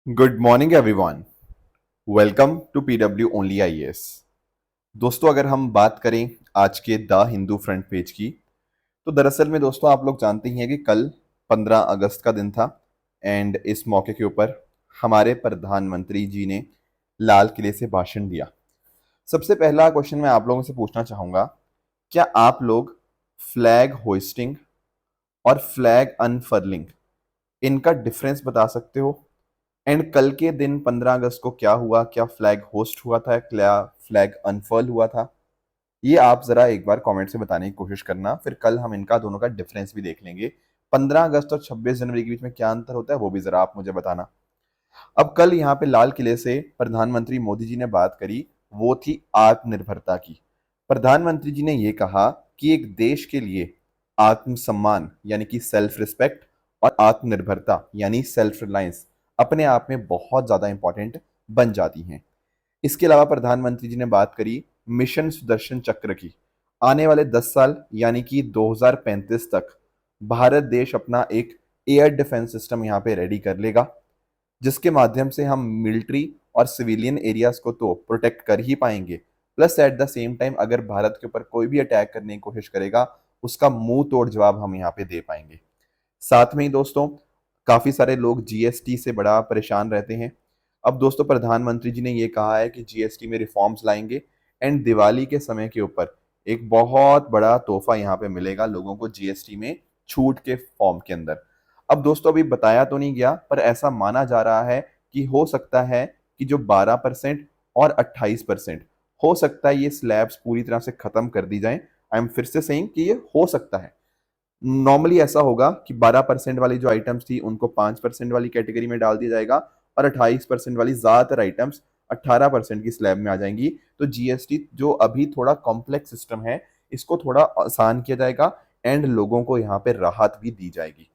Good morning everyone. Welcome to PW only IAS. दोस्तों, अगर हम बात करें आज के द हिंदू फ्रंट पेज की, तो दरअसल में दोस्तों आप लोग जानते ही हैं कि कल 15 अगस्त का दिन था। एंड इस मौके के ऊपर हमारे प्रधानमंत्री जी ने लाल किले से भाषण दिया। सबसे पहला क्वेश्चन मैं आप लोगों से पूछना चाहूंगा, क्या आप लोग फ्लैग होइस्टिंग और फ्लैग अनफर्लिंग इनका डिफरेंस बता सकते हो? एंड कल के दिन 15 अगस्त को क्या हुआ? क्या फ्लैग होस्ट हुआ था? क्या फ्लैग अनफर्ल हुआ था? ये आप जरा एक बार कमेंट से बताने की कोशिश करना, फिर कल हम इनका दोनों का डिफरेंस भी देख लेंगे। 15 अगस्त और 26 जनवरी के बीच में क्या अंतर होता है वो भी जरा आप मुझे बताना। अब कल यहाँ पे लाल किले से प्रधानमंत्री मोदी जी ने बात करी, वो थी आत्मनिर्भरता की। प्रधानमंत्री जी ने ये कहा कि एक देश के लिए आत्मसम्मान यानी कि सेल्फ रिस्पेक्ट और आत्मनिर्भरता यानी सेल्फ रिलायंस अपने आप में बहुत ज्यादा इंपॉर्टेंट बन जाती हैं। इसके अलावा प्रधानमंत्री जी ने बात करी मिशन सुदर्शन चक्र की। आने वाले 10 साल यानी कि 2035 तक भारत देश अपना एक एयर डिफेंस सिस्टम यहाँ पे रेडी कर लेगा, जिसके माध्यम से हम मिलिट्री और सिविलियन एरियाज को तो प्रोटेक्ट कर ही पाएंगे, plus at the same time अगर भारत के ऊपर कोई भी अटैक करने की कोशिश करेगा उसका मुंह तोड़ जवाब हम यहाँ पे दे पाएंगे। साथ में ही दोस्तों, काफी सारे लोग जीएसटी से बड़ा परेशान रहते हैं। अब दोस्तों प्रधानमंत्री जी ने ये कहा है कि जीएसटी में रिफॉर्म्स लाएंगे एंड दिवाली के समय के ऊपर एक बहुत बड़ा तोहफा यहाँ पे मिलेगा लोगों को जीएसटी में छूट के फॉर्म के अंदर। अब दोस्तों अभी बताया तो नहीं गया, पर ऐसा माना जा रहा है कि हो सकता है कि जो 12% और 28% हो सकता है ये स्लैब्स पूरी तरह से खत्म कर दी जाए। आई एम फिर से सेइंग कि ये हो सकता है। नॉर्मली ऐसा होगा कि 12% वाली जो आइटम्स थी उनको 5% वाली कैटेगरी में डाल दिया जाएगा और 28% वाली ज्यादातर आइटम्स 18% की स्लैब में आ जाएंगी। तो जीएसटी जो अभी थोड़ा कॉम्प्लेक्स सिस्टम है, इसको थोड़ा आसान किया जाएगा एंड लोगों को यहाँ पे राहत भी दी जाएगी।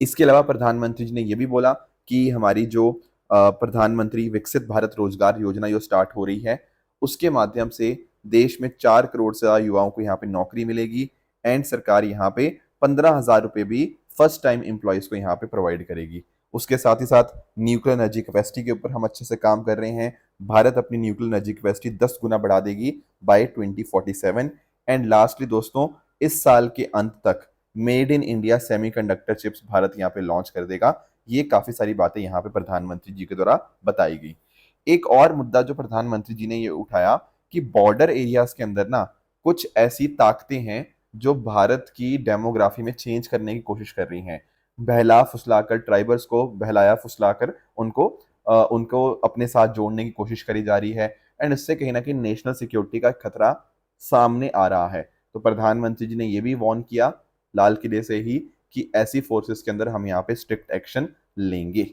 इसके अलावा प्रधानमंत्री जी ने यह भी बोला कि हमारी जो प्रधानमंत्री विकसित भारत रोजगार योजना जो स्टार्ट हो रही है, उसके माध्यम से देश में 4 करोड़ से ज्यादा युवाओं को यहाँ पे नौकरी मिलेगी एंड सरकार यहाँ पे 15,000 रुपए भी फर्स्ट टाइम एम्प्लॉयज को यहाँ पे प्रोवाइड करेगी। उसके साथ ही साथ न्यूक्लियर एनर्जी कैपेसिटी के ऊपर हम अच्छे से काम कर रहे हैं। भारत अपनी न्यूक्लियर एनर्जी कैपेसिटी 10 गुना बढ़ा देगी बाय 2047। एंड लास्टली दोस्तों, इस साल के अंत तक made in India semiconductor chips Bharat यहाँ पे लॉन्च कर देगा। ये काफी सारी बातें यहाँ पे प्रधानमंत्री जी के द्वारा बताई गई। एक और मुद्दा जो प्रधानमंत्री जी ने ये उठाया कि बॉर्डर एरियाज के अंदर ना कुछ ऐसी ताकतें हैं जो भारत की डेमोग्राफी में चेंज करने की कोशिश कर रही हैं। बहला फुसलाकर ट्राइबर्स को बहलाया फुसलाकर उनको अपने साथ जोड़ने की कोशिश करी जा रही है एंड इससे कहीं ना कहीं नेशनल सिक्योरिटी का खतरा सामने आ रहा है। तो प्रधानमंत्री जी ने यह भी वार्न किया लाल किले से ही कि ऐसी फोर्सेस के अंदर हम यहाँ पे स्ट्रिक्ट एक्शन लेंगे।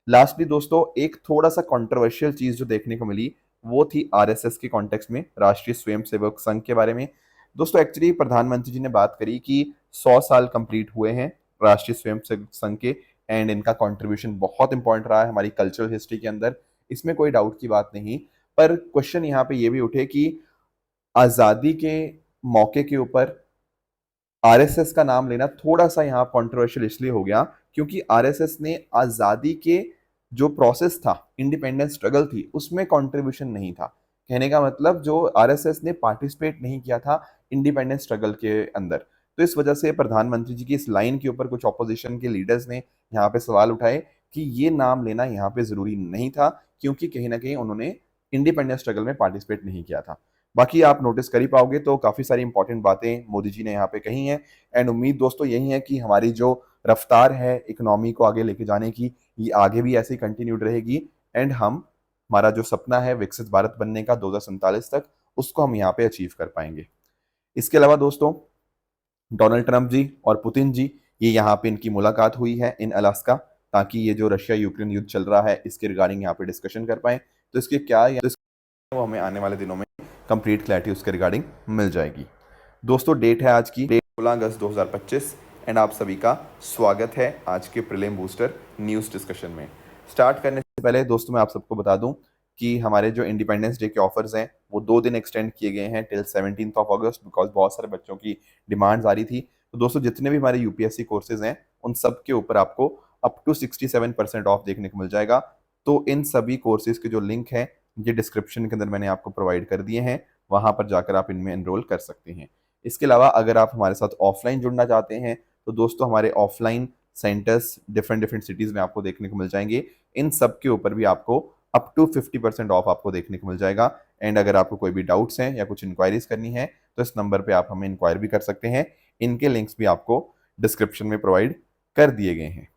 लास्टली दोस्तों, एक थोड़ा सा कंट्रोवर्शियल चीज जो देखने को मिली वो थी आरएसएस के कॉन्टेक्स्ट में, राष्ट्रीय स्वयंसेवक संघ के बारे में। दोस्तों एक्चुअली प्रधानमंत्री जी ने बात करी कि 100 साल कंप्लीट हुए हैं राष्ट्रीय स्वयंसेवक संघ के एंड इनका कंट्रीब्यूशन बहुत इंपॉर्टेंट रहा है हमारी कल्चरल हिस्ट्री के अंदर, इसमें कोई डाउट की बात नहीं। पर क्वेश्चन यहाँ पे ये भी उठे कि आजादी के मौके के ऊपर आरएसएस का नाम लेना थोड़ा सा यहाँ कंट्रोवर्शियल इसलिए हो गया क्योंकि आरएसएस ने आजादी के जो प्रोसेस था, इंडिपेंडेंस स्ट्रगल थी, उसमें कंट्रीब्यूशन नहीं था। कहने का मतलब जो आरएसएस ने पार्टिसिपेट नहीं किया था इंडिपेंडेंस स्ट्रगल के अंदर। तो इस वजह से प्रधानमंत्री जी की इस लाइन के ऊपर कुछ ऑपोजिशन के लीडर्स ने यहाँ पे सवाल उठाए कि ये नाम लेना यहाँ पे जरूरी नहीं था क्योंकि कहीं ना कहीं उन्होंने इंडिपेंडेंस स्ट्रगल में पार्टिसिपेट नहीं किया था। बाकी आप नोटिस कर ही पाओगे तो काफी सारी इंपॉर्टेंट बातें मोदी जी ने यहाँ पे कही हैं। एंड उम्मीद दोस्तों यही है कि हमारी जो रफ्तार है इकोनॉमी को आगे लेके जाने की, ये आगे भी ऐसे ही कंटिन्यूड रहेगी एंड हम हमारा जो सपना है विकसित भारत बनने का 2047 तक, उसको हम यहाँ पे अचीव कर पाएंगे। इसके अलावा दोस्तों, डोनाल्ड ट्रंप जी और पुतिन जी, ये यहाँ पे इनकी मुलाकात हुई है इन अलास्का, ताकि ये जो रशिया यूक्रेन युद्ध चल रहा है इसके रिगार्डिंग यहाँ पे डिस्कशन कर पाए। तो इसके क्या वो हमें आने वाले दिनों में कंप्लीट क्लैरिटी उसके रिगार्डिंग मिल जाएगी। दोस्तों डेट है आज की 16 अगस्त 2025 एंड आप सभी का स्वागत है आज के प्रीलिम बूस्टर न्यूज़ डिस्कशन में। स्टार्ट करने से पहले दोस्तों मैं आप सबको बता दूं कि हमारे जो इंडिपेंडेंस डे के ऑफर्स हैं वो 2 दिन एक्सटेंड किए गए हैं टिल 17 अगस्त, बिकॉज बहुत सारे बच्चों की डिमांड्स आ रही थी। तो दोस्तों जितने भी हमारे यूपीएससी कोर्सेज हैं उन सब के ऊपर आपको अप टू 67% ऑफ देखने को मिल जाएगा। तो इन सभी कोर्सेज के जो लिंक हैं ये डिस्क्रिप्शन के अंदर मैंने आपको प्रोवाइड कर दिए हैं, वहां पर जाकर आप इनमें एनरोल कर सकते हैं। इसके अलावा अगर आप हमारे साथ ऑफलाइन जुड़ना चाहते हैं तो दोस्तों हमारे offline centres different different cities में आपको देखने को मिल जाएंगे। इन सब के ऊपर भी आपको अप टू 50% ऑफ आपको देखने को मिल जाएगा। एंड अगर आपको कोई भी डाउट्स हैं या कुछ इंक्वायरीज करनी है तो इस नंबर पे आप हमें इंक्वायर भी कर सकते हैं। इनके लिंक्स भी आपको डिस्क्रिप्शन में प्रोवाइड कर दिए गए हैं।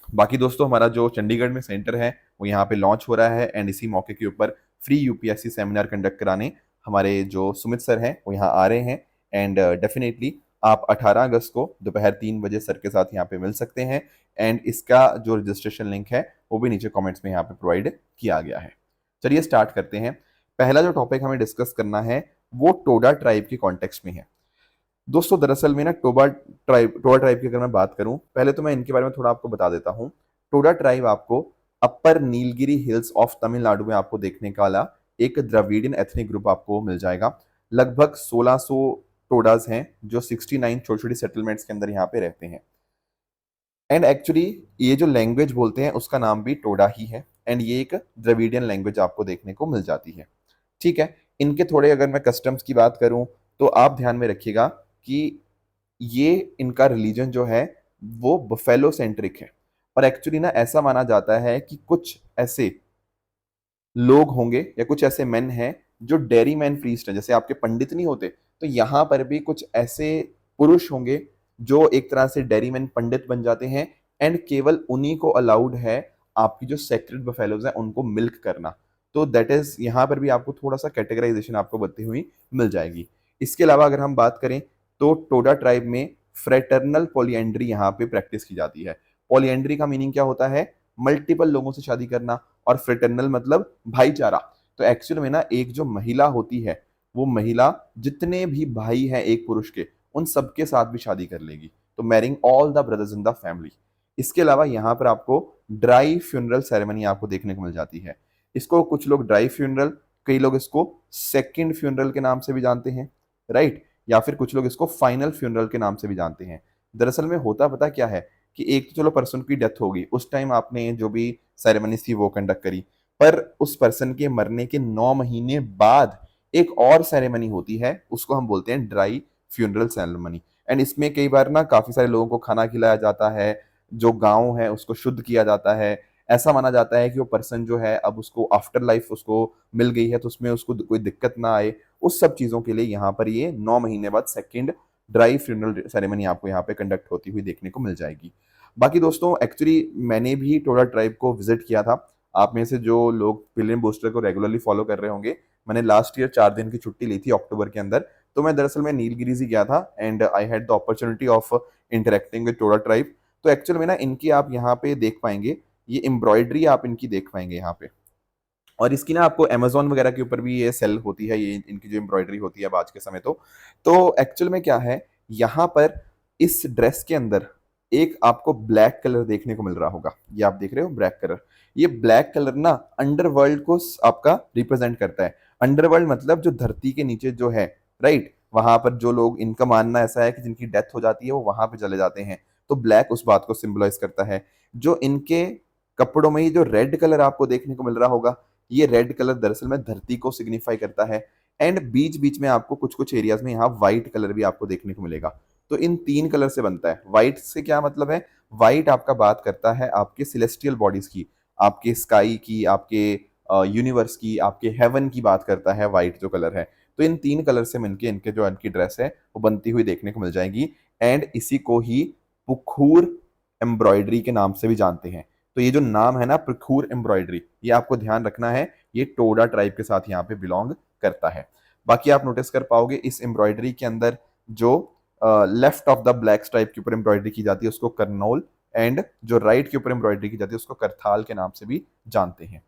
बाकी दोस्तों हमारा जो चंडीगढ़ में सेंटर है वो यहाँ पे लॉन्च हो रहा है एंड इसी मौके के ऊपर फ्री यूपीएससी सेमिनार कंडक्ट कराने हमारे जो सुमित सर हैं वो यहाँ आ रहे हैं। एंड डेफिनेटली आप 18 अगस्त को दोपहर 3 बजे सर के साथ यहाँ पे मिल सकते हैं। एंड इसका जो रजिस्ट्रेशन लिंक है वो भी नीचे कमेंट्स में यहाँ पे प्रोवाइड किया गया है। चलिए स्टार्ट करते हैं। पहला जो टॉपिक हमें डिस्कस करना है वो टोडा ट्राइब के कॉन्टेक्स्ट में है। दोस्तों दरअसल में ना टोडा ट्राइब की अगर मैं बात करूं, पहले तो मैं इनके बारे में थोड़ा आपको बता देता हूं। टोडा ट्राइब आपको अपर नीलगिरी हिल्स ऑफ तमिलनाडु में आपको देखने का वाला एक द्रविडियन एथनिक ग्रुप आपको मिल जाएगा। लगभग 1600 टोडाज हैं जो 69 छोटी छोटी सेटलमेंट्स के अंदर यहाँ पे रहते हैं। एंड एक्चुअली ये जो लैंग्वेज बोलते हैं उसका नाम भी टोडा ही है एंड ये एक द्रविडियन लैंग्वेज आपको देखने को मिल जाती है। ठीक है, इनके थोड़े अगर मैं कस्टम्स की बात करूं तो आप ध्यान में रखिएगा कि ये इनका रिलीजन जो है वो बफेलो सेंट्रिक है। और एक्चुअली ना ऐसा माना जाता है कि कुछ ऐसे लोग होंगे या कुछ ऐसे मेन हैं जो डेयरी मैन प्रीस्ट हैं, जैसे आपके पंडित नहीं होते, तो यहाँ पर भी कुछ ऐसे पुरुष होंगे जो एक तरह से डेयरी मैन पंडित बन जाते हैं। एंड केवल उन्हीं को अलाउड है आपकी जो सेक्रेड बफेलोज हैं उनको मिल्क करना। तो दैट इज यहाँ पर भी आपको थोड़ा सा कैटेगराइजेशन आपको बनती हुई मिल जाएगी। इसके अलावा अगर हम बात करें तो टोडा ट्राइब में फ्रेटर्नल पॉलीएंड्री यहाँ पे प्रैक्टिस की जाती है। पॉलीएंड्री का मीनिंग क्या होता है? मल्टीपल लोगों से शादी करना। और फ्रेटर्नल मतलब भाईचारा। तो एक्चुअल में ना एक जो महिला होती है वो महिला जितने भी भाई हैं एक पुरुष के उन सबके साथ भी शादी कर लेगी, तो marrying all the brothers in the family. इसके अलावा यहाँ पर आपको ड्राई फ्यूनरल सेरेमनी आपको देखने को मिल जाती है। इसको कुछ लोग ड्राई फ्यूनरल, कई लोग इसको सेकंड फ्यूनरल के नाम से भी जानते हैं, राइट, या फिर कुछ लोग इसको फाइनल फ्यूनरल के नाम से भी जानते हैं। दरअसल में होता पता क्या है कि एक तो चलो पर्सन की डेथ होगी, उस टाइम आपने जो भी सेरेमनी थी वो कंडक्ट करी, पर उस पर्सन के मरने के 9 महीने बाद एक और सेरेमनी होती है, उसको हम बोलते हैं ड्राई फ्यूनरल सेरेमनी। एंड इसमें कई बार ना काफी सारे लोगों को खाना खिलाया जाता है, जो गांव है उसको शुद्ध किया जाता है। ऐसा माना जाता है कि वो पर्सन जो है अब उसको आफ्टर लाइफ उसको मिल गई है तो उसमें उसको कोई दिक्कत ना आए। उस सब चीजों के लिए यहाँ पर ये 9 महीने बाद सेकेंड ड्राई फ्यूनरल सेरेमनी आपको यहाँ पे कंडक्ट होती हुई देखने को मिल जाएगी। बाकी दोस्तों एक्चुअली मैंने भी टोडा ट्राइब को विजिट किया था। आप में से जो लोग पिलग्रिम बूस्टर को रेगुलरली फॉलो कर रहे होंगे, मैंने लास्ट ईयर 4 दिन की छुट्टी ली थी अक्टूबर के अंदर, तो मैं दरअसल में नीलगिरीज ही गया था and I had the opportunity of interacting with Toda tribe. तो एक्चुअल में ना इनकी आप यहाँ पे देख पाएंगे, ये एम्ब्रॉयडरी आप इनकी देख पाएंगे यहाँ पे। और इसकी ना आपको अमेजोन वगैरह के ऊपर भी ये सेल होती है, ये इनकी जो एम्ब्रॉयडरी होती है अब आज के समय। तो एक्चुअल में क्या है, यहाँ पर इस ड्रेस के अंदर एक आपको ब्लैक कलर देखने को मिल रहा होगा, ये आप देख रहे हो ब्लैक कलर। ये ब्लैक कलर ना अंडरवर्ल्ड को आपका रिप्रेजेंट करता है। अंडरवर्ल्ड मतलब जो धरती के नीचे जो है, राइट, वहां पर जो लोग, इनका मानना ऐसा है कि जिनकी डेथ हो जाती है वो वहां पे चले जाते हैं, तो ब्लैक उस बात को सिंबलाइज करता है। जो इनके कपड़ों में ये जो रेड कलर आपको देखने को मिल रहा होगा, ये रेड कलर दरअसल में धरती को सिग्निफाई करता है। एंड बीच बीच में आपको कुछ कुछ एरियाज में यहाँ व्हाइट कलर भी आपको देखने को मिलेगा। तो इन 3 कलर से बनता है। व्हाइट से क्या मतलब है? व्हाइट आपका बात करता है आपके सिलेस्टियल बॉडीज की, आपके स्काई की, आपके यूनिवर्स की, आपके हेवन की बात करता है व्हाइट जो कलर है। तो इन 3 कलर से मिलके इनके जो इनकी ड्रेस है वो बनती हुई देखने को मिल जाएगी। एंड इसी को ही पुखूर एम्ब्रॉयडरी के नाम से भी जानते हैं। तो ये जो नाम है ना पुखूर एम्ब्रॉयडरी, ये आपको ध्यान रखना है, ये टोडा ट्राइब के साथ यहाँ पे बिलोंग करता है। बाकी आप नोटिस कर पाओगे इस एम्ब्रॉयडरी के अंदर जो left of the black stripe के ऊपर एम्ब्रॉयडरी की जाती है उसको करनौल, एंड जो राइट के ऊपर एम्ब्रॉयडरी की जाती है उसको करथाल के नाम से भी जानते हैं।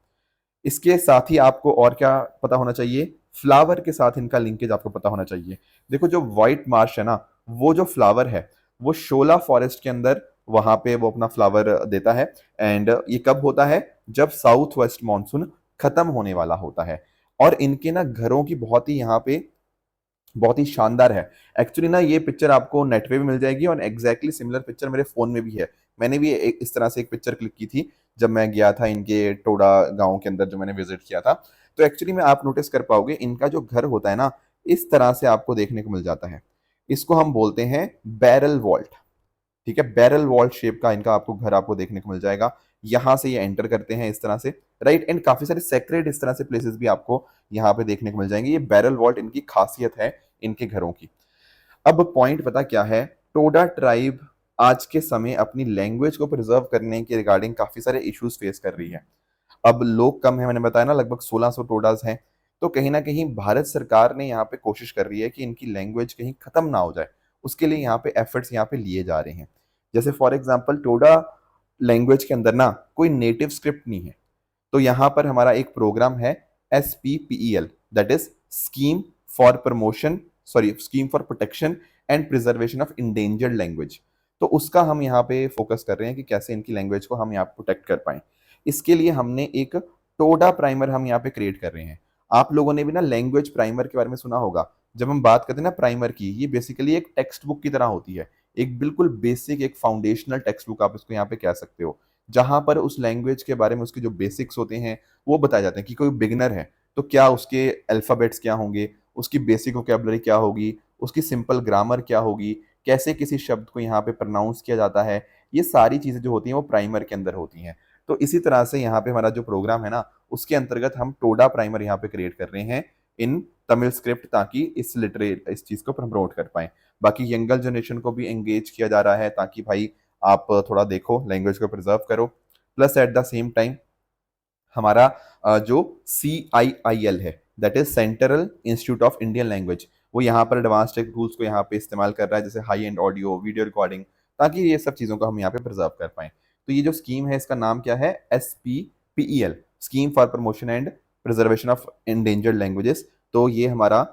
इसके साथ ही आपको और क्या पता होना चाहिए? फ्लावर के साथ इनका लिंकेज आपको पता होना चाहिए। देखो जो व्हाइट मार्श है ना, वो जो फ्लावर है वो शोला फॉरेस्ट के अंदर वहां पे वो अपना फ्लावर देता है। एंड ये कब होता है? जब साउथ वेस्ट मानसून खत्म होने वाला होता है। और इनके ना घरों की बहुत ही यहाँ पे बहुत ही शानदार है। एक्चुअली ना ये पिक्चर आपको नेट पे भी मिल जाएगी और एग्जैक्टली सिमिलर पिक्चर मेरे फोन में भी है। मैंने भी इस तरह से एक पिक्चर क्लिक की थी जब मैं गया था इनके टोडा गांव के अंदर, जो मैंने विजिट किया था। तो एक्चुअली में आप नोटिस कर पाओगे इनका जो घर होता है ना, इस तरह से आपको देखने को मिल जाता है। इसको हम बोलते हैं बैरल वॉल्ट। ठीक है, बैरल वॉल्ट शेप का इनका आपको घर आपको देखने को मिल जाएगा। यहां से ये एंटर करते हैं इस तरह से, राइट। एंड काफी सारे सेक्रेट इस तरह से प्लेसेस भी आपको यहाँ पे देखने को मिल जाएंगे। ये बैरल वॉल्ट इनकी खासियत है इनके घरों की। अब पॉइंट पता क्या है, टोडा ट्राइब आज के समय अपनी लैंग्वेज को प्रिजर्व करने के रिगार्डिंग काफी सारे इश्यूज फेस कर रही है। अब लोग कम है, मैंने बताया ना, लगभग 1600 टोडाज हैं। तो कहीं ना कहीं भारत सरकार ने यहाँ पे कोशिश कर रही है कि इनकी लैंग्वेज कहीं खत्म ना हो जाए, उसके लिए यहाँ पे एफर्ट्स यहाँ पे लिए जा रहे हैं। जैसे फॉर एग्जांपल टोडा लैंग्वेज के अंदर ना कोई नेटिव स्क्रिप्ट नहीं है। तो यहाँ पर हमारा एक प्रोग्राम है SPPEL, that is scheme for protection and preservation of endangered language. तो उसका हम यहाँ पे फोकस कर रहे हैं कि कैसे इनकी लैंग्वेज को हम यहाँ प्रोटेक्ट कर पाए। इसके लिए हमने एक टोडा प्राइमर हम यहाँ पे क्रिएट कर रहे हैं। आप लोगों ने भी ना लैंग्वेज प्राइमर के बारे में सुना होगा। जब हम बात करते हैं ना प्राइमर की, ये बेसिकली एक टेक्स्ट बुक की तरह होती है। एक बिल्कुल बेसिक, एक फाउंडेशनल टेक्स्ट बुक आप इसको यहाँ पे कह सकते हो, जहां पर उस लैंग्वेज के बारे में उसके जो बेसिक्स होते हैं वो बताए जाते हैं कि कोई बिगिनर है तो क्या उसके अल्फाबेट्स क्या होंगे, उसकी बेसिक वोकैबुलरी क्या होगी, उसकी सिंपल ग्रामर क्या होगी, कैसे किसी शब्द को यहाँ पे प्रोनाउंस किया जाता है। ये सारी चीजें जो होती हैं वो प्राइमर के अंदर होती हैं। तो इसी तरह से यहाँ पे हमारा जो प्रोग्राम है ना, उसके अंतर्गत हम टोडा प्राइमर यहाँ पे क्रिएट कर रहे हैं इन तमिल स्क्रिप्ट, ताकि इस चीज को प्रमोट कर पाए। बाकी यंगर जनरेशन को भी एंगेज किया जा रहा है ताकि भाई आप थोड़ा देखो, लैंग्वेज को प्रिजर्व करो। Plus at the same time हमारा जो CIIL है, that is central institute of Indian language, वो यहाँ पर एडवांस टेक टूल्स को यहाँ पे इस्तेमाल कर रहा है, जैसे high and audio, video recording, ताकि ये सब चीज़ों को हम यहाँ पे प्रिजर्व कर पाएं। तो ये जो स्कीम है इसका नाम क्या है, SPPEL, scheme for promotion and preservation of endangered languages. तो ये हमारा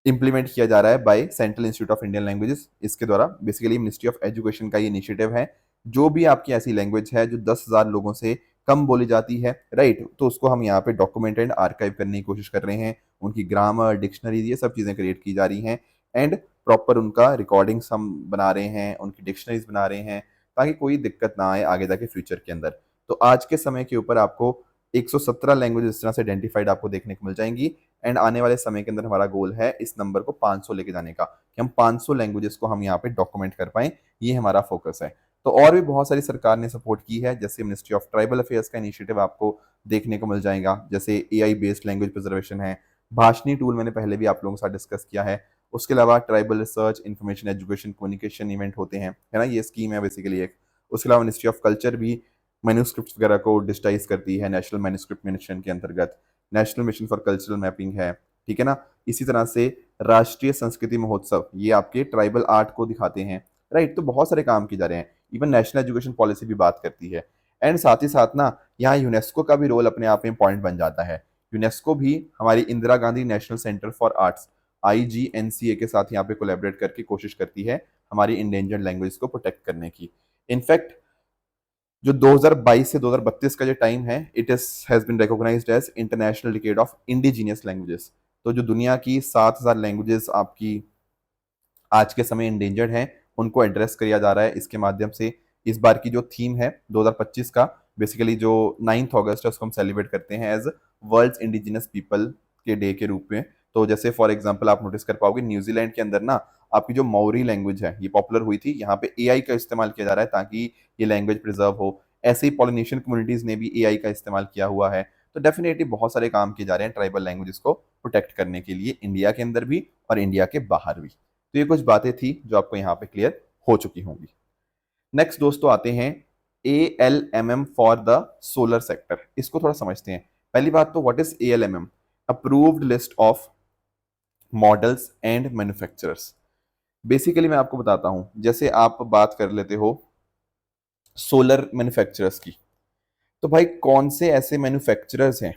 इंप्लीमेंट किया जा रहा है by central institute of Indian languages. इसके द्वारा बेसिकली मिनिस्ट्री ऑफ एजुकेशन का ये इनिशिएटिव है। जो भी आपकी ऐसी लैंग्वेज है जो 10,000 लोगों से कम बोली जाती है, राइट, तो उसको हम यहाँ पे डॉक्यूमेंट एंड आर्काइव करने की कोशिश कर रहे हैं। उनकी ग्रामर, डिक्शनरी, ये सब चीज़ें क्रिएट की जा रही हैं। एंड प्रॉपर उनका रिकॉर्डिंग्स हम बना रहे हैं, उनकी डिक्शनरीज बना रहे हैं, ताकि कोई दिक्कत ना आए आगे जाके फ्यूचर के अंदर। तो आज के समय के ऊपर आपको 117 लैंग्वेज इस तरह से आइडेंटिफाइड आपको देखने को मिल जाएंगी। एंड आने वाले समय के अंदर हमारा गोल है इस नंबर को 500 लेके जाने का, कि हम 500 लैंग्वेजेस को हम यहाँ पे डॉक्यूमेंट कर पाए। ये हमारा फोकस है। तो और भी बहुत सारी सरकार ने सपोर्ट की है, जैसे मिनिस्ट्री ऑफ ट्राइबल अफेयर्स का इनिशिएटिव आपको देखने को मिल जाएगा, जैसे AI बेस्ड लैंग्वेज प्रिजर्वेशन है। भाषणी टूल मैंने पहले भी आप लोगों के साथ डिस्कस किया है। उसके अलावा tribal research, information, education, communication event होते हैं, है ना, ये स्कीम है बेसिकली एक। उसके अलावा मिनिस्ट्री ऑफ कल्चर भी मैन्यूस्क्रिप्ट वगैरह को डिजिटाइज करती है, नेशनल मैन्यूस्क्रिप्ट मिशन के अंतर्गत। National mission for cultural mapping है, ठीक है ना। इसी तरह से राष्ट्रीय संस्कृति महोत्सव, ये आपके ट्राइबल आर्ट को दिखाते हैं, राइट। तो बहुत सारे काम किए जा रहे हैं। इवन नेशनल एजुकेशन पॉलिसी भी बात करती है। एंड साथ ही साथ ना यहाँ यूनेस्को का भी रोल अपने आप में पॉइंट बन जाता है। यूनेस्को भी हमारी Indira Gandhi national centre for arts, IGNCA के साथ यहाँ पे कोलैबोरेट करके कोशिश करती है हमारी इंडेंजर्ड लैंग्वेज को प्रोटेक्ट करने की। इनफैक्ट जो 2022 से 2032 का जो टाइम है, it is has been recognised as international decade of indigenous languages. तो जो दुनिया की 7,000 लैंग्वेजेस आपकी आज के समय इंडेंजर्ड हैं, उनको एड्रेस किया जा रहा है इसके माध्यम से। इस बार की जो थीम है 2025 का, बेसिकली जो 9 अगस्त है, उसको हम सेलिब्रेट करते हैं एज वर्ल्ड्स इंडिजिनस पीपल के डे के रूप में। तो जैसे फॉर एग्जांपल आप नोटिस कर पाओगे न्यूजीलैंड के अंदर ना आपकी जो मौरी लैंग्वेज है ये पॉपुलर हुई थी। यहाँ पे AI का इस्तेमाल किया जा रहा है ताकि ये लैंग्वेज प्रिजर्व हो। ऐसे ही पॉलिनेशियन कम्युनिटीज ने भी AI का इस्तेमाल किया हुआ है। तो डेफिनेटली बहुत सारे काम किए जा रहे हैं ट्राइबल लैंग्वेजेस को प्रोटेक्ट करने के लिए, इंडिया के अंदर भी और इंडिया के बाहर भी। तो ये कुछ बातें थी जो आपको यहाँ पे क्लियर हो चुकी होंगी। नेक्स्ट दोस्तों आते हैं ALMM for the solar sector. इसको थोड़ा समझते हैं। पहली बात तो what is ALMM? Approved list of models and manufacturers. Basically मैं आपको बताता हूं, जैसे आप बात कर लेते हो सोलर मैन्युफैक्चरर्स की, तो भाई कौन से ऐसे मैन्युफैक्चरर्स हैं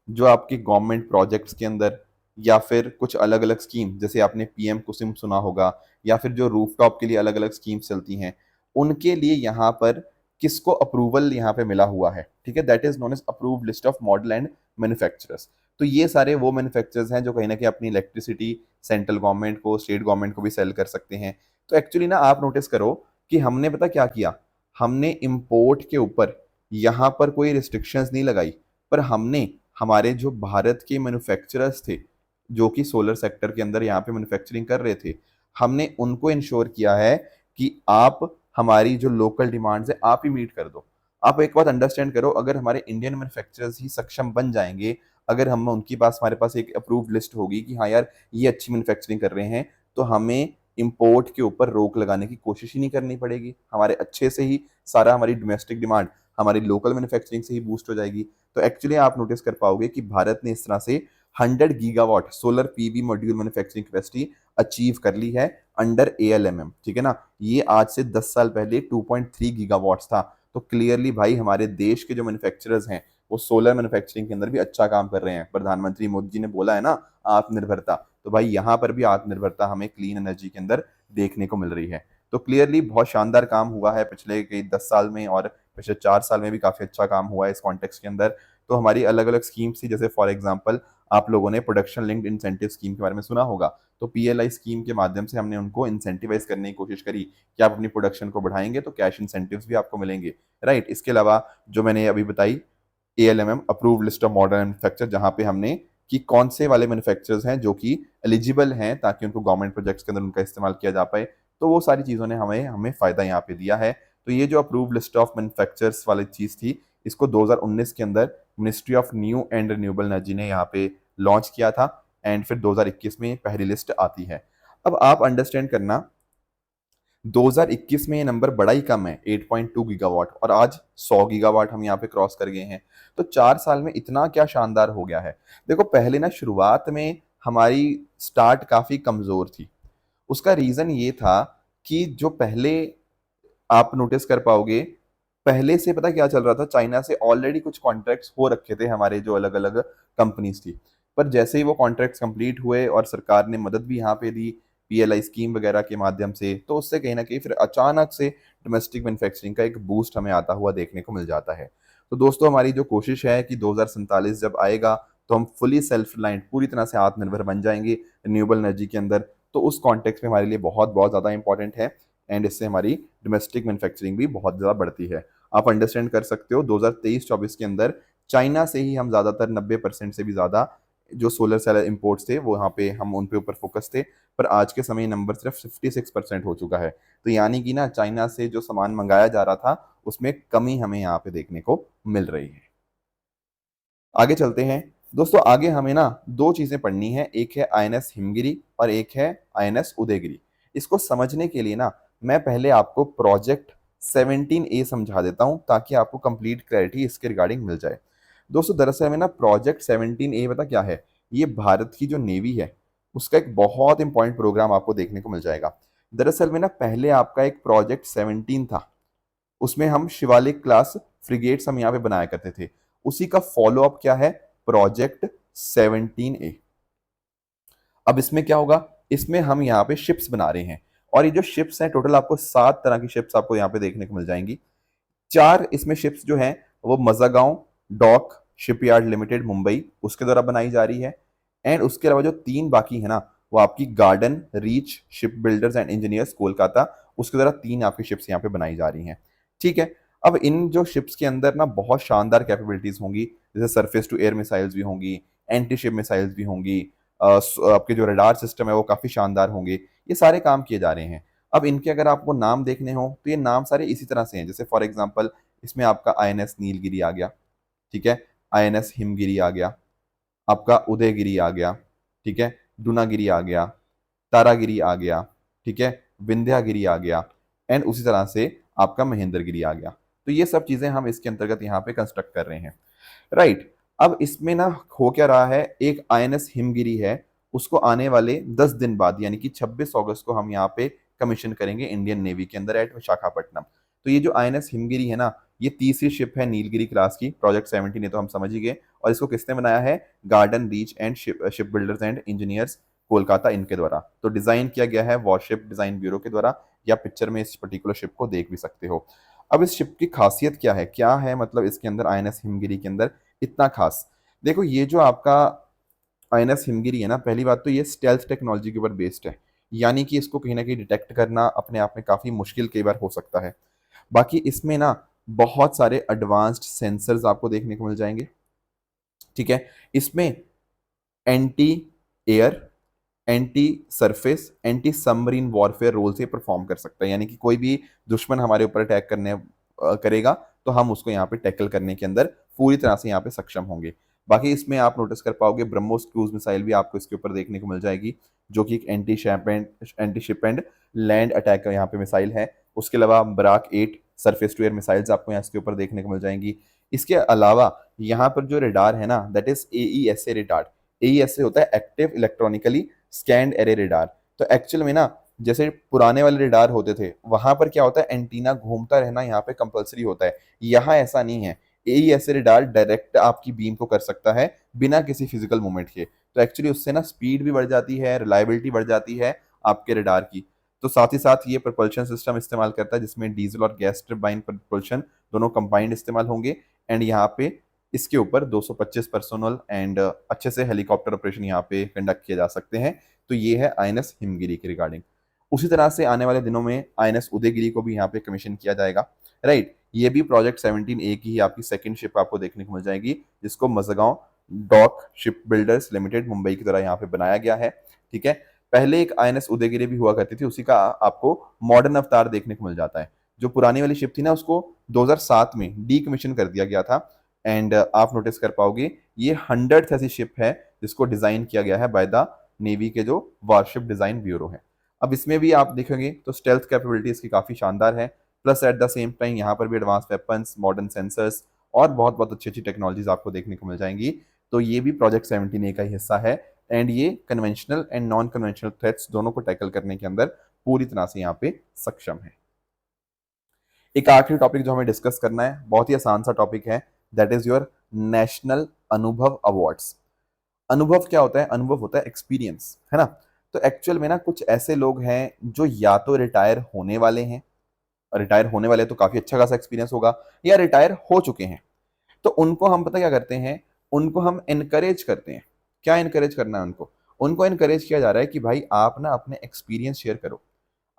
जो आपके गवर्नमेंट प्रोजेक्ट्स के अंदर या फिर कुछ अलग अलग स्कीम, जैसे आपने PM कुसुम सुना होगा, या फिर जो रूफटॉप के लिए अलग अलग स्कीम्स चलती हैं, उनके लिए यहाँ पर किसको अप्रूवल यहाँ पे मिला हुआ है, ठीक है, that is known as approved list of model and manufacturers. तो ये सारे वो मैन्युफैक्चरर्स हैं जो कहीं ना कहीं अपनी इलेक्ट्रिसिटी सेंट्रल गवर्नमेंट को, स्टेट गवर्नमेंट को भी सेल कर सकते हैं। तो एक्चुअली ना आप नोटिस करो कि हमने पता क्या किया, हमने इंपोर्ट के ऊपर यहाँ पर कोई रिस्ट्रिक्शंस नहीं लगाई, पर हमने हमारे जो भारत के मैन्युफैक्चरर्स थे जो कि सोलर सेक्टर के अंदर यहाँ पे मैन्युफैक्चरिंग कर रहे थे, हमने उनको इंश्योर किया है कि आप हमारी जो लोकल डिमांड्स है आप ही मीट कर दो। आप एक बात अंडरस्टैंड करो, अगर हमारे इंडियन मैन्युफैक्चरर्स ही सक्षम बन जाएंगे, अगर हम उनके पास हमारे पास एक अप्रूव्ड लिस्ट होगी कि हाँ यार ये अच्छी मैन्युफैक्चरिंग कर रहे हैं, तो हमें इंपोर्ट के ऊपर रोक लगाने की कोशिश ही नहीं करनी पड़ेगी। हमारे अच्छे से ही सारा हमारी डोमेस्टिक डिमांड हमारी लोकल मैन्युफैक्चरिंग से ही बूस्ट हो जाएगी। तो एक्चुअली आप नोटिस कर पाओगे कि भारत ने इस तरह से 100 gigawatt solar PV module manufacturing capacity achieve कर ली है अंडर एएलएमएम, ठीक है ना। ये आज से 10 साल पहले 2.3 गीगावाट्स था। तो क्लियरली भाई हमारे देश के जो मैन्युफैक्चरर्स हैं वो सोलर मैन्युफैक्चरिंग के अंदर भी अच्छा काम कर रहे हैं। प्रधानमंत्री मोदी जी ने बोला है ना आत्मनिर्भरता, तो भाई यहाँ पर भी आत्मनिर्भरता हमें क्लीन एनर्जी के अंदर देखने को मिल रही है। तो क्लियरली बहुत शानदार काम हुआ है पिछले कई 10 साल में, और पिछले 4 साल में भी काफी अच्छा काम हुआ है इस कॉन्टेक्स्ट के अंदर। तो हमारी अलग अलग स्कीम्स थी, जैसे फॉर एग्जाम्पल आप लोगों ने प्रोडक्शन लिंक्ड इंसेंटिव स्कीम के बारे में सुना होगा। तो पीएलआई स्कीम के माध्यम से हमने उनको इंसेंटिवाइज करने की कोशिश करी कि आप अपनी प्रोडक्शन को बढ़ाएंगे तो कैश इंसेंटिव्स भी आपको मिलेंगे, राइट। इसके अलावा जो मैंने अभी बताई ALMM approved list of modern manufacture, जहां पे हमने कि कौन से वाले मैन्युफैक्चरर्स हैं जो कि एलिजिबल हैं ताकि उनको गवर्नमेंट प्रोजेक्ट्स के अंदर उनका इस्तेमाल किया जा पाए। तो वो सारी चीज़ों ने हमें हमें फ़ायदा यहाँ पे दिया है। तो ये जो अप्रूव्ड लिस्ट ऑफ मैन्युफैक्चरर्स वाली चीज़ थी, इसको 2019 के अंदर ministry of new and renewable energy ने यहाँ पे लॉन्च किया था, एंड फिर 2021 में पहली लिस्ट आती है। अब आप अंडरस्टैंड करना 2021 में ये नंबर बड़ा ही कम है 8.2 गीगावाट, और आज 100 गीगावाट हम यहाँ पे क्रॉस कर गए हैं। तो 4 साल में इतना क्या शानदार हो गया है। देखो पहले ना शुरुआत में हमारी स्टार्ट काफी कमजोर थी। उसका रीजन ये था कि जो पहले आप नोटिस कर पाओगे, पहले से पता क्या चल रहा था, चाइना से ऑलरेडी कुछ कॉन्ट्रैक्ट्स हो रखे थे हमारे जो अलग अलग कंपनीज थी। पर जैसे ही वो कॉन्ट्रैक्ट्स कंप्लीट हुए और सरकार ने मदद भी यहाँ पे दी पीएलआई स्कीम वगैरह के माध्यम से, तो उससे कहीं ना कहीं फिर अचानक से डोमेस्टिक मैन्युफैक्चरिंग का एक बूस्ट हमें आता हुआ देखने को मिल जाता है। तो दोस्तों हमारी जो कोशिश है कि 2047 जब आएगा तो हम फुली सेल्फ रिलायंट, पूरी तरह से आत्मनिर्भर बन जाएंगे रिन्यूएबल एनर्जी के अंदर। तो उस कॉन्टेक्स्ट में हमारे लिए बहुत बहुत ज़्यादा इंपॉर्टेंट है, एंड इससे हमारी डोमेस्टिक मैन्युफैक्चरिंग भी बहुत ज़्यादा बढ़ती है। आप अंडरस्टैंड कर सकते हो 2023-24 के अंदर चाइना से ही हम ज़्यादातर 90% से भी ज़्यादा जो सोलर सेल इंपोर्ट्स थे वो यहाँ पे हम उन पे ऊपर फोकस थे, पर आज के समय नंबर सिर्फ 56% हो चुका है। तो यानी कि ना चाइना से जो सामान मंगाया जा रहा था उसमें कमी हमें यहाँ पे देखने को मिल रही है। आगे चलते हैं दोस्तों, आगे हमें ना दो चीजें पढ़नी है, एक है आईएनएस हिमगिरी और एक है आईएनएस उदयगिरी। इसको समझने के लिए ना मैं पहले आपको प्रोजेक्ट 17A समझा देता हूं ताकि आपको कंप्लीट क्लैरिटी इसके रिगार्डिंग मिल जाए। दोस्तों दरअसल में ना प्रोजेक्ट 17A पता क्या है, ये भारत की जो नेवी है उसका एक बहुत इंपॉर्टेंट प्रोग्राम आपको देखने को मिल जाएगा। दरअसल में ना पहले आपका एक प्रोजेक्ट 17 था, उसमें हम शिवालिक क्लास फ्रिगेट्स हम यहाँ पे बनाया करते थे। उसी का फॉलो अप क्या है, प्रोजेक्ट 17A। अब इसमें क्या होगा, इसमें हम यहाँ पे शिप्स बना रहे हैं, और ये जो शिप्स हैं टोटल आपको 7 तरह की शिप्स आपको यहाँ पे देखने को मिल जाएंगी। 4 इसमें शिप्स जो हैं वो मजागांव डॉक शिपयार्ड लिमिटेड मुंबई उसके द्वारा बनाई जा रही है, एंड उसके अलावा जो 3 बाकी है ना वो आपकी garden reach ship builders and engineers Kolkata उसके द्वारा 3 आपकी शिप्स यहाँ पे बनाई जा रही हैं, ठीक है। अब इन जो शिप्स के अंदर ना बहुत शानदार कैपेबिलिटीज होंगी, जैसे सरफेस टू एयर मिसाइल्स भी होंगी, एंटी शिप मिसाइल्स भी होंगी, आपके जो रडार सिस्टम है वो काफी शानदार होंगे। ये सारे काम किए जा रहे हैं। अब इनके अगर आपको नाम देखने हो तो ये नाम सारे इसी तरह से हैं, जैसे फॉर एग्जांपल इसमें आपका आईएनएस नीलगिरी आ गया, ठीक है, आईएनएस हिमगिरी आ गया, आपका उदयगिरी आ गया, ठीक है, दुनागिरी आ गया, तारागिरी आ गया, ठीक है, विंध्यागिरी आ गया, एंड उसी तरह से आपका महेंद्रगिरी आ गया। तो ये सब चीजें हम इसके अंतर्गत यहाँ पे कंस्ट्रक्ट कर रहे हैं, राइट। अब इसमें ना हो क्या रहा है, एक आईएनएस हिमगिरी है, उसको आने वाले 10 दिन बाद यानी कि 26 अगस्त को हम यहाँ पे कमीशन करेंगे इंडियन नेवी के अंदर एट विशाखापट्टनम। तो ये जो आईएनएस हिमगिरी है ना, ये तीसरी शिप है नीलगिरी क्लास की, प्रोजेक्ट 17 है तो हम समझ ही गए। और इसको किसने बनाया है, garden reach and ship builders and engineers Kolkata इनके द्वारा। तो डिजाइन किया गया है वॉरशिप डिजाइन ब्यूरो के द्वारा, या पिक्चर में इस पर्टिकुलर शिप को देख भी सकते हो। अब इस शिप की खासियत क्या है मतलब इसके अंदर आईएनएस हिमगिरी के अंदर इतना खास, देखो ये जो आपका आईएनएस हिमगिरी है ना, पहली बात तो ये स्टेल्थ टेक्नोलॉजी के ऊपर बेस्ड है। यानी कि इसको कहीं ना कहीं डिटेक्ट करना अपने आप में काफ़ी मुश्किल कई बार हो सकता है। बाकी इसमें ना बहुत सारे एडवांस्ड सेंसर्स आपको देखने को मिल जाएंगे। ठीक है, इसमें anti air, anti surface, anti submarine warfare role से परफॉर्म कर सकता है, यानी कि कोई भी दुश्मन हमारे ऊपर अटैक करेगा तो हम उसको यहाँ पे टैकल करने के अंदर पूरी तरह से यहाँ पे सक्षम होंगे। बाकी इसमें आप नोटिस कर पाओगे ब्रह्मोस क्रूज मिसाइल भी आपको इसके ऊपर देखने को मिल जाएगी, जो कि एक anti ship and land attack यहाँ पे मिसाइल है। उसके अलावा Barak 8 surface to air missiles आपको यहाँ इसके ऊपर देखने को मिल जाएंगी। इसके अलावा यहाँ पर जो रेडार है ना, that is AESA radar. AESA होता है active electronically scanned array radar. तो एक्चुअल में ना जैसे पुराने वाले रेडार होते थे वहां पर क्या होता है, एंटीना घूमता रहना यहाँ पे कंपलसरी होता है, यहाँ ऐसा नहीं है। AESA रेडार डायरेक्ट आपकी बीम को कर सकता है बिना किसी फिजिकल मूवमेंट के। तो एक्चुअली उससे ना स्पीड भी बढ़ जाती है, रिलायबिलिटी बढ़ जाती है आपके रेडार की। तो साथ ही साथ ये प्रपल्शन सिस्टम इस्तेमाल करता है जिसमें डीजल और गैस टर्बाइन प्रपल्शन दोनों कंबाइंड इस्तेमाल होंगे। एंड यहाँ पे इसके ऊपर 225 पर्सोनल एंड अच्छे से हेलीकॉप्टर ऑपरेशन यहाँ पे कंडक्ट किए जा सकते हैं। तो ये है INS हिमगिरी के रिगार्डिंग। उसी तरह से आने वाले दिनों में INS उदयगिरी को भी यहाँ पे कमीशन किया जाएगा। राइट, ये भी प्रोजेक्ट 17A की ही आपकी सेकंड शिप आपको देखने को मिल जाएगी, जिसको Mazagon dock ship builders limited Mumbai की तरह यहाँ पे बनाया गया है। ठीक है, पहले एक INS उदयगिरी भी हुआ करती थी, उसी का आपको मॉडर्न अवतार देखने को मिल जाता है। जो पुरानी वाली शिप थी ना उसको 2007 में डीकमीशन कर दिया गया था। एंड आप नोटिस कर पाओगे ये 100th ऐसी शिप है जिसको डिजाइन किया गया है बाय द नेवी के जो वारशिप डिजाइन ब्यूरो है। अब इसमें भी आप देखेंगे तो स्टेल्थ कैपेबिलिटी इसकी काफी शानदार है, plus at the same time यहाँ पर भी एडवांस वेपन्स, मॉडर्न सेंसर्स और बहुत बहुत अच्छी अच्छी टेक्नोलॉजीज आपको देखने को मिल जाएंगी। तो ये भी प्रोजेक्ट 17A का ही हिस्सा है। एंड ये conventional and non conventional threats दोनों को टैकल करने के अंदर पूरी तरह से यहाँ पे सक्षम है। एक आखिरी टॉपिक जो हमें डिस्कस करना है, बहुत ही आसान सा टॉपिक है, दैट इज योर नेशनल अनुभव अवार्ड्स। अनुभव क्या होता है? अनुभव होता है एक्सपीरियंस, है ना। तो एक्चुअल में ना कुछ ऐसे लोग हैं जो या तो रिटायर होने वाले हैं, रिटायर होने वाले तो काफी अच्छा खासा एक्सपीरियंस होगा, या रिटायर हो चुके हैं। तो उनको हम पता क्या करते हैं, उनको हम एनकरेज करते हैं। क्या एनकरेज करना है उनको? उनको एनकरेज किया जा रहा है कि भाई आप ना अपने एक्सपीरियंस शेयर करो।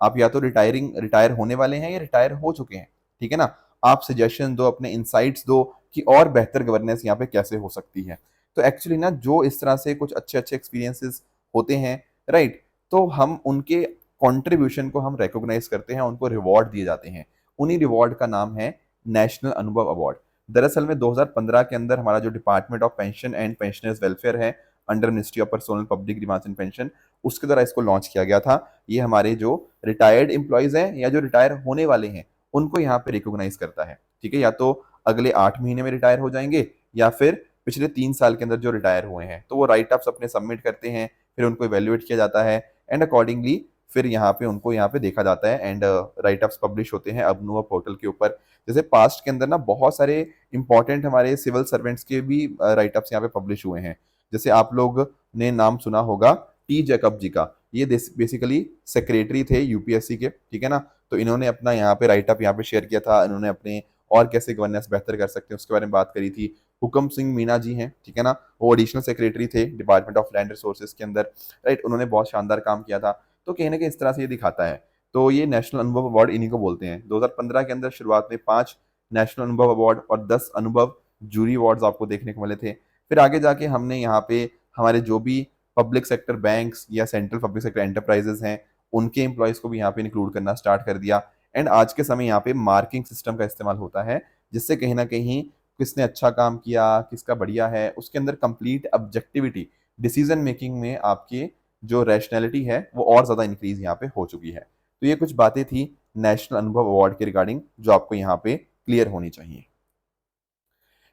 आप या तो रिटायर होने वाले हैं या रिटायर हो चुके हैं, ठीक है ना। आप सजेशन दो, अपने इंसाइट्स दो कि और बेहतर गवर्नेंस यहाँ पे कैसे हो सकती है। तो एक्चुअली ना जो इस तरह से कुछ अच्छे अच्छे एक्सपीरियंसेस होते हैं, राइट, तो हम उनके कंट्रीब्यूशन को हम रिकॉग्नाइज करते हैं, उनको रिवॉर्ड दिए जाते हैं। उन्हीं रिवॉर्ड का नाम है नेशनल अनुभव अवार्ड। दरअसल में 2015 के अंदर हमारा जो department of pension and pensioners welfare है, under ministry of personnel public grievances and pension, उसके द्वारा इसको लॉन्च किया गया था। ये हमारे जो रिटायर्ड एम्प्लॉयज हैं या जो रिटायर होने वाले हैं उनको यहाँ पे रिकॉग्नाइज करता है। ठीक है, या तो अगले 8 महीने में रिटायर हो जाएंगे या फिर पिछले 3 साल के अंदर जो रिटायर हुए हैं, तो वो राइट अप्स अपने सबमिट करते हैं, फिर उनको इवेल्युएट किया जाता है एंड अकॉर्डिंगली फिर यहाँ पे उनको यहाँ पे देखा जाता है एंड राइट अप्स पब्लिश होते हैं अभिनव पोर्टल के ऊपर। जैसे पास्ट के अंदर ना बहुत सारे इंपॉर्टेंट हमारे सिविल सर्वेंट्स के भी राइट अप्स यहाँ पे पब्लिश हुए हैं। जैसे आप लोग ने नाम सुना होगा टी जैकब जी का, ये बेसिकली सेक्रेटरी थे यूपीएससी के, ठीक है ना। तो इन्होंने अपना यहाँ पे राइट अप यहाँ पे शेयर किया था, इन्होंने अपने और कैसे गवर्नेंस बेहतर कर सकते हैं उसके बारे में बात करी थी। हुकम सिंह मीना जी हैं, ठीक है ना, वो एडिशनल सेक्रेटरी थे डिपार्टमेंट ऑफ लैंड रिसोर्सेज के अंदर, राइट, उन्होंने बहुत शानदार काम किया था। तो कहीं ना कहीं इस तरह से ये दिखाता है। तो ये नेशनल अनुभव अवार्ड इन्हीं को बोलते हैं। 2015 के अंदर शुरुआत में 5 नेशनल अनुभव अवार्ड और 10 अनुभव जूरी अवार्ड्स आपको देखने को मिले थे। फिर आगे जाके हमने यहाँ पे हमारे जो भी पब्लिक सेक्टर बैंक्स या सेंट्रल पब्लिक सेक्टर एंटरप्राइजेस हैं उनके एम्प्लॉयज़ को भी यहाँ पे इंक्लूड करना स्टार्ट कर दिया। एंड आज के समय यहाँ पे मार्किंग सिस्टम का इस्तेमाल होता है, जिससे कहीं ना कहीं किसने अच्छा काम किया, किसका बढ़िया है, उसके अंदर कंप्लीट ऑब्जेक्टिविटी, डिसीजन मेकिंग में आपकी जो रैशनैलिटी है वो और ज़्यादा इंक्रीज यहाँ पे हो चुकी है। तो ये कुछ बातें थी नेशनल अनुभव अवार्ड के रिगार्डिंग जो आपको यहाँ पे क्लियर होनी चाहिए।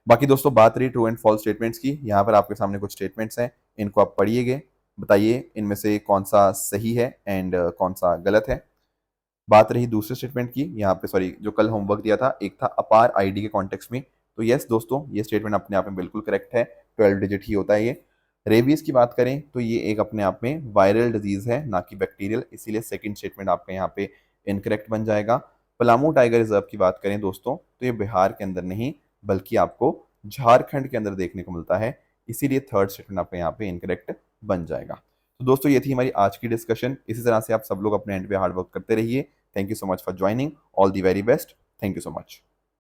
बाकी दोस्तों बात रही ट्रू एंड फॉल्स स्टेटमेंट्स की, यहाँ पर आपके सामने कुछ स्टेटमेंट्स हैं, इनको आप पढ़िएगा, बताइए इनमें से कौन सा सही है एंड कौन सा गलत है। बात रही दूसरे स्टेटमेंट की, यहाँ पे सॉरी जो कल होमवर्क दिया था, एक था अपार आईडी के कॉन्टेक्स्ट में। तो यस दोस्तों, ये स्टेटमेंट अपने आप में बिल्कुल करेक्ट है, 12 डिजिट ही होता है ये। रेबीज की बात करें तो ये एक अपने आप में वायरल डिजीज है, ना कि बैक्टीरियल, इसीलिए सेकंड स्टेटमेंट आपका यहाँ पे इनकरेक्ट बन जाएगा। पलामू टाइगर रिजर्व की बात करें दोस्तों तो ये बिहार के अंदर नहीं बल्कि आपको झारखंड के अंदर देखने को मिलता है, इसीलिए थर्ड स्टेटमेंट आपका यहाँ पे इनकरेक्ट बन जाएगा। तो दोस्तों ये थी हमारी आज की डिस्कशन। इसी तरह से आप सब लोग अपने एंड पे हार्ड वर्क करते रहिए। Thank you so much for joining. All the very best. Thank you so much.